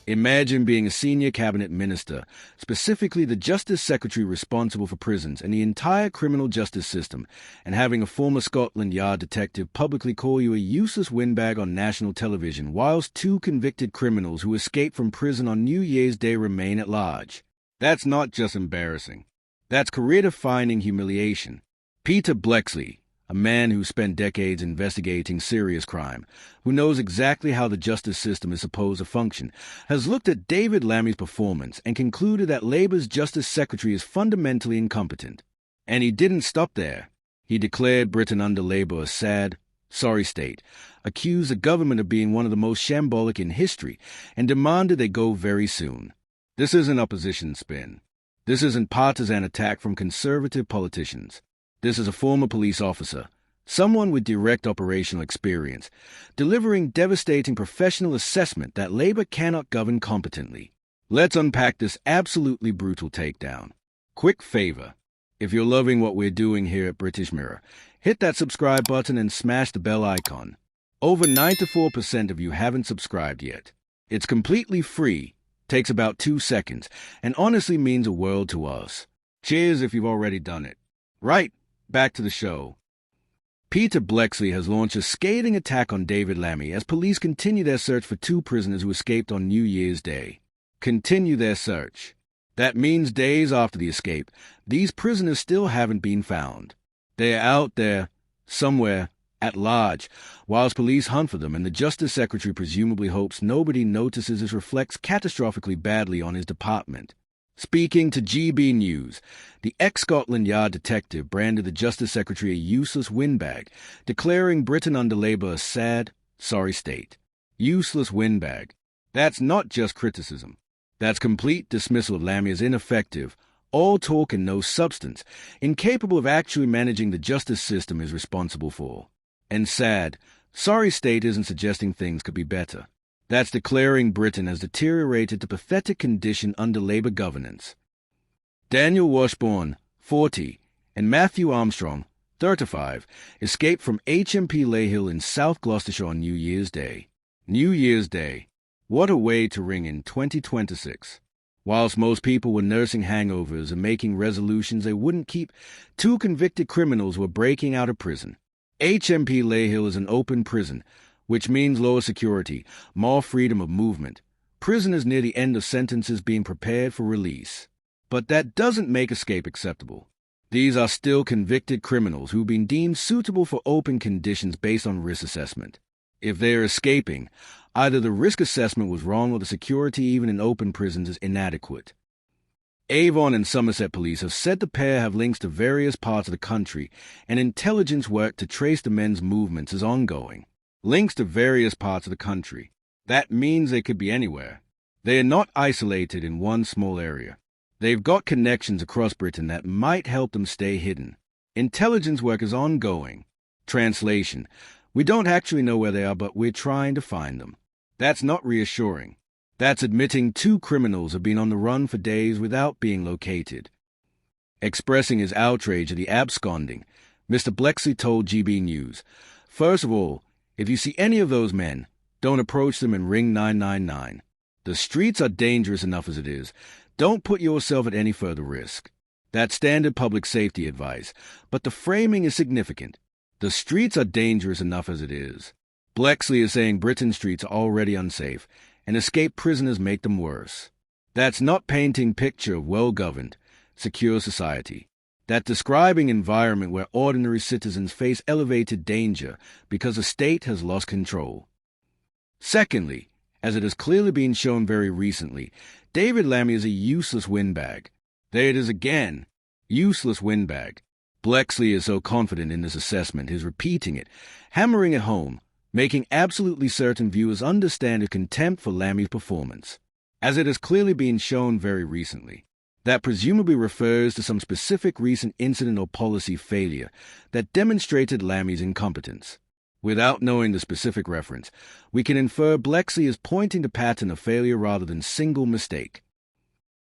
Imagine being a senior cabinet minister, specifically the Justice Secretary responsible for prisons and the entire criminal justice system, and having a former Scotland Yard detective publicly call you a useless windbag on national television whilst two convicted criminals who escaped from prison on New Year's Day remain at large. That's not just embarrassing. That's career-defining humiliation. Peter Bleksley, a man who spent decades investigating serious crime, who knows exactly how the justice system is supposed to function, has looked at David Lammy's performance and concluded that Labour's Justice Secretary is fundamentally incompetent. And he didn't stop there. He declared Britain under Labour a sad, sorry state, accused the government of being one of the most shambolic in history, and demanded they go very soon. This isn't opposition spin. This isn't partisan attack from conservative politicians. This is a former police officer, someone with direct operational experience, delivering devastating professional assessment that Labour cannot govern competently. Let's unpack this absolutely brutal takedown. Quick favor. If you're loving what we're doing here at British Mirror, hit that subscribe button and smash the bell icon. Over 94% of you haven't subscribed yet. It's completely free, takes about 2 seconds, and honestly means a world to us. Cheers if you've already done it. Right. Back to the show. Peter Bleksley has launched a scathing attack on David Lammy as police continue their search for two prisoners who escaped on New Year's Day. Continue their search. That means days after the escape, these prisoners still haven't been found. They are out there, somewhere, at large, whilst police hunt for them, and the Justice Secretary presumably hopes nobody notices this reflects catastrophically badly on his department. Speaking to GB News, the ex-Scotland Yard detective branded the Justice Secretary a useless windbag, declaring Britain under Labour a sad, sorry state. Useless windbag. That's not just criticism. That's complete dismissal of Lammy as ineffective, all talk and no substance, incapable of actually managing the justice system is responsible for. And sad, sorry state isn't suggesting things could be better. That's declaring Britain has deteriorated to pathetic condition under Labour governance. Daniel Washburn, 40, and Matthew Armstrong, 35, escaped from HMP Layhill in South Gloucestershire on New Year's Day. New Year's Day. What a way to ring in 2026. Whilst most people were nursing hangovers and making resolutions they wouldn't keep, two convicted criminals were breaking out of prison. HMP Layhill is an open prison, which means lower security, more freedom of movement, prisoners near the end of sentences being prepared for release. But that doesn't make escape acceptable. These are still convicted criminals who've been deemed suitable for open conditions based on risk assessment. If they are escaping, either the risk assessment was wrong or the security even in open prisons is inadequate. Avon and Somerset police have said the pair have links to various parts of the country, and intelligence work to trace the men's movements is ongoing. Links to various parts of the country. That means they could be anywhere. They are not isolated in one small area. They've got connections across Britain that might help them stay hidden. Intelligence work is ongoing. Translation. We don't actually know where they are, but we're trying to find them. That's not reassuring. That's admitting two criminals have been on the run for days without being located. Expressing his outrage at the absconding, Mr. Bleksley told GB News, "First of all, if you see any of those men, don't approach them and ring 999. The streets are dangerous enough as it is. Don't put yourself at any further risk." That's standard public safety advice, but the framing is significant. The streets are dangerous enough as it is. Bleksley is saying Britain's streets are already unsafe, and escaped prisoners make them worse. That's not painting a picture of well-governed, secure society. That's describing an environment where ordinary citizens face elevated danger because the state has lost control. Secondly, as it has clearly been shown very recently, David Lammy is a useless windbag. There it is again. Useless windbag. Bleksley is so confident in this assessment, he's repeating it, hammering it home, making absolutely certain viewers understand his contempt for Lammy's performance. As it has clearly been shown very recently. That presumably refers to some specific recent incident or policy failure that demonstrated Lammy's incompetence. Without knowing the specific reference, we can infer Bleksley is pointing to pattern of failure rather than single mistake.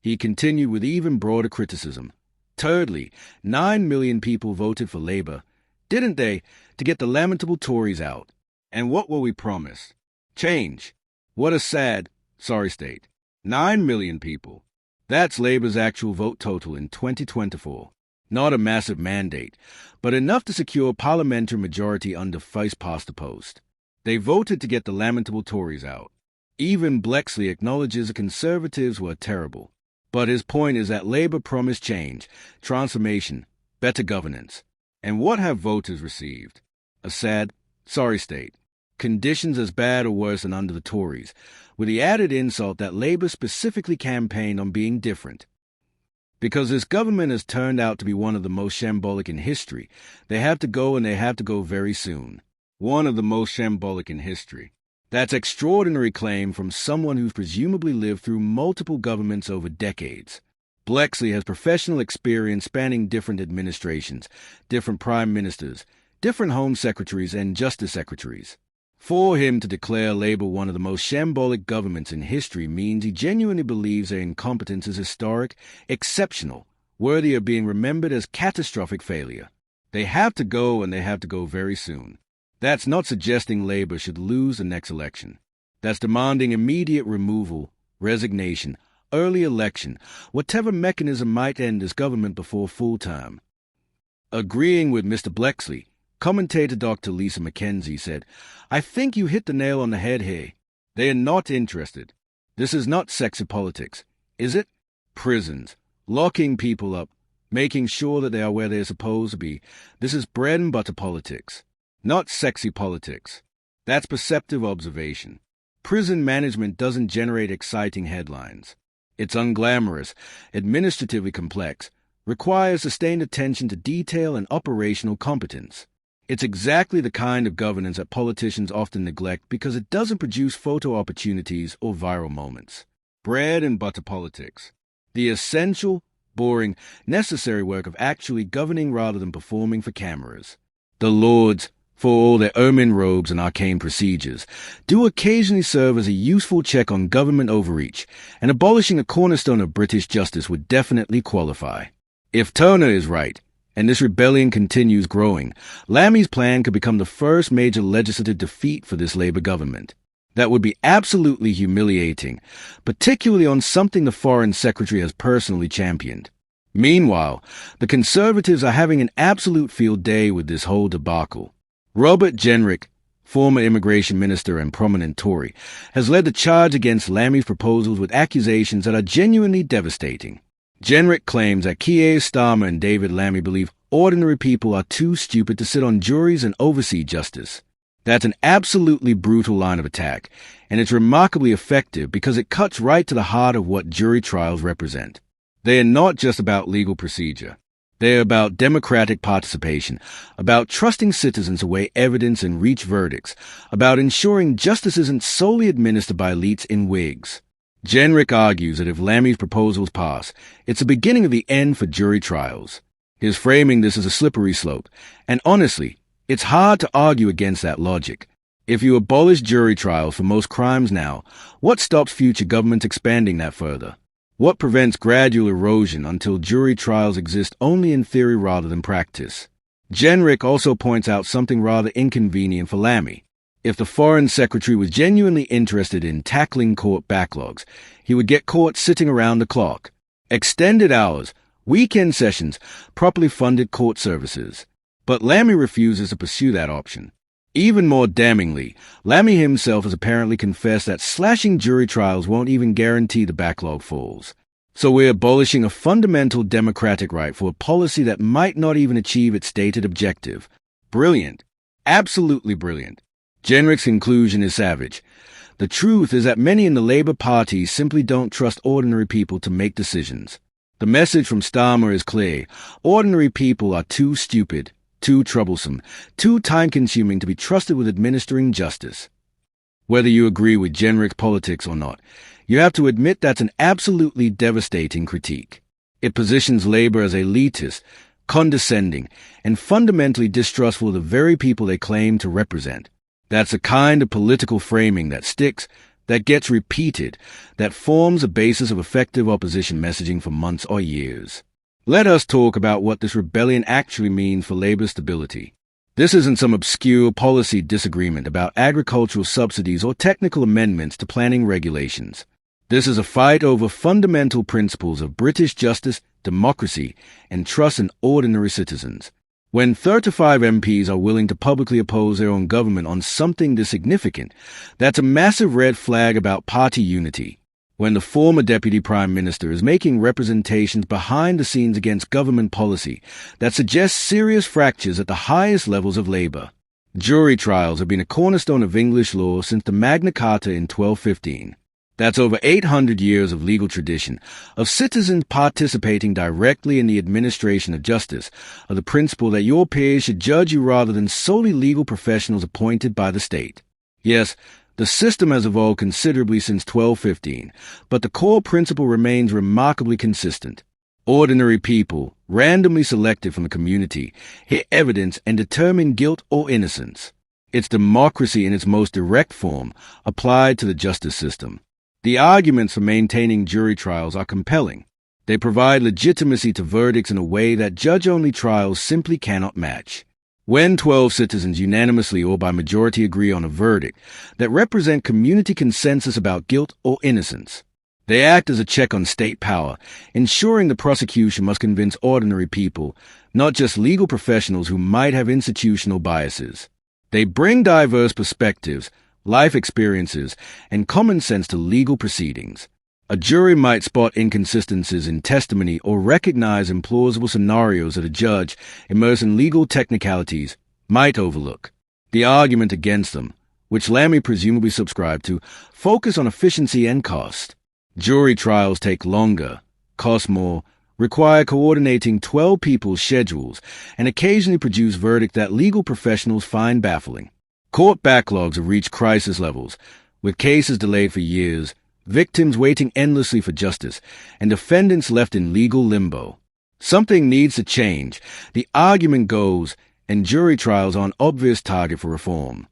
He continued with even broader criticism. Thirdly, 9 million people voted for Labour, didn't they, to get the lamentable Tories out? And what were we promised? Change. What a sad, sorry state. 9 million people. That's Labour's actual vote total in 2024. Not a massive mandate, but enough to secure parliamentary majority under first-past-the-post. They voted to get the lamentable Tories out. Even Bleksley acknowledges the Conservatives were terrible. But his point is that Labour promised change, transformation, better governance. And what have voters received? A sad, sorry state. Conditions as bad or worse than under the Tories, with the added insult that Labour specifically campaigned on being different. Because this government has turned out to be one of the most shambolic in history, they have to go, and they have to go very soon. One of the most shambolic in history. That's extraordinary claim from someone who's presumably lived through multiple governments over decades. Bleksley has professional experience spanning different administrations, different prime ministers, different home secretaries and justice secretaries. For him to declare Labour one of the most shambolic governments in history means he genuinely believes their incompetence is historic, exceptional, worthy of being remembered as catastrophic failure. They have to go, and they have to go very soon. That's not suggesting Labour should lose the next election. That's demanding immediate removal, resignation, early election, whatever mechanism might end this government before full term. Agreeing with Mr. Bleksley, commentator Dr. Lisa McKenzie said, "I think you hit the nail on the head here. They are not interested. This is not sexy politics, is it? Prisons, locking people up, making sure that they are where they are supposed to be. This is bread and butter politics, not sexy politics." That's perceptive observation. Prison management doesn't generate exciting headlines. It's unglamorous, administratively complex, requires sustained attention to detail and operational competence. It's exactly the kind of governance that politicians often neglect because it doesn't produce photo opportunities or viral moments. Bread and butter politics. The essential, boring, necessary work of actually governing rather than performing for cameras. The Lords, for all their ermine robes and arcane procedures, do occasionally serve as a useful check on government overreach, and abolishing a cornerstone of British justice would definitely qualify. If Turner is right, and this rebellion continues growing, Lammy's plan could become the first major legislative defeat for this Labour government. That would be absolutely humiliating, particularly on something the Foreign Secretary has personally championed. Meanwhile, the Conservatives are having an absolute field day with this whole debacle. Robert Jenrick, former immigration minister and prominent Tory, has led the charge against Lammy's proposals with accusations that are genuinely devastating. Jenrick claims that Keir Starmer and David Lammy believe ordinary people are too stupid to sit on juries and oversee justice. That's an absolutely brutal line of attack, and it's remarkably effective because it cuts right to the heart of what jury trials represent. They are not just about legal procedure. They are about democratic participation, about trusting citizens to weigh evidence and reach verdicts, about ensuring justice isn't solely administered by elites in wigs. Jenrick argues that if Lammy's proposals pass, it's the beginning of the end for jury trials. His framing this as a slippery slope, and honestly, it's hard to argue against that logic. If you abolish jury trials for most crimes now, what stops future governments expanding that further? What prevents gradual erosion until jury trials exist only in theory rather than practice? Jenrick also points out something rather inconvenient for Lammy. If the Foreign Secretary was genuinely interested in tackling court backlogs, he would get courts sitting around the clock. Extended hours, weekend sessions, properly funded court services. But Lammy refuses to pursue that option. Even more damningly, Lammy himself has apparently confessed that slashing jury trials won't even guarantee the backlog falls. So we're abolishing a fundamental democratic right for a policy that might not even achieve its stated objective. Brilliant. Absolutely brilliant. Jenrick's conclusion is savage. The truth is that many in the Labour Party simply don't trust ordinary people to make decisions. The message from Starmer is clear. Ordinary people are too stupid, too troublesome, too time-consuming to be trusted with administering justice. Whether you agree with Jenrick's politics or not, you have to admit that's an absolutely devastating critique. It positions Labour as elitist, condescending, and fundamentally distrustful of the very people they claim to represent. That's a kind of political framing that sticks, that gets repeated, that forms a basis of effective opposition messaging for months or years. Let us talk about what this rebellion actually means for Labour's stability. This isn't some obscure policy disagreement about agricultural subsidies or technical amendments to planning regulations. This is a fight over fundamental principles of British justice, democracy, and trust in ordinary citizens. When 35 MPs are willing to publicly oppose their own government on something this significant, that's a massive red flag about party unity. When the former Deputy Prime Minister is making representations behind the scenes against government policy that suggests serious fractures at the highest levels of Labour. Jury trials have been a cornerstone of English law since the Magna Carta in 1215. That's over 800 years of legal tradition, of citizens participating directly in the administration of justice, of the principle that your peers should judge you rather than solely legal professionals appointed by the state. Yes, the system has evolved considerably since 1215, but the core principle remains remarkably consistent. Ordinary people, randomly selected from the community, hear evidence and determine guilt or innocence. It's democracy in its most direct form, applied to the justice system. The arguments for maintaining jury trials are compelling. They provide legitimacy to verdicts in a way that judge-only trials simply cannot match. When 12 citizens unanimously or by majority agree on a verdict that represent community consensus about guilt or innocence, they act as a check on state power, ensuring the prosecution must convince ordinary people, not just legal professionals who might have institutional biases. They bring diverse perspectives, life experiences, and common sense to legal proceedings. A jury might spot inconsistencies in testimony or recognize implausible scenarios that a judge, immersed in legal technicalities, might overlook. The argument against them, which Lammy presumably subscribed to, focus on efficiency and cost. Jury trials take longer, cost more, require coordinating 12 people's schedules, and occasionally produce verdicts that legal professionals find baffling. Court backlogs have reached crisis levels, with cases delayed for years, victims waiting endlessly for justice, and defendants left in legal limbo. Something needs to change. The argument goes, and jury trials are an obvious target for reform.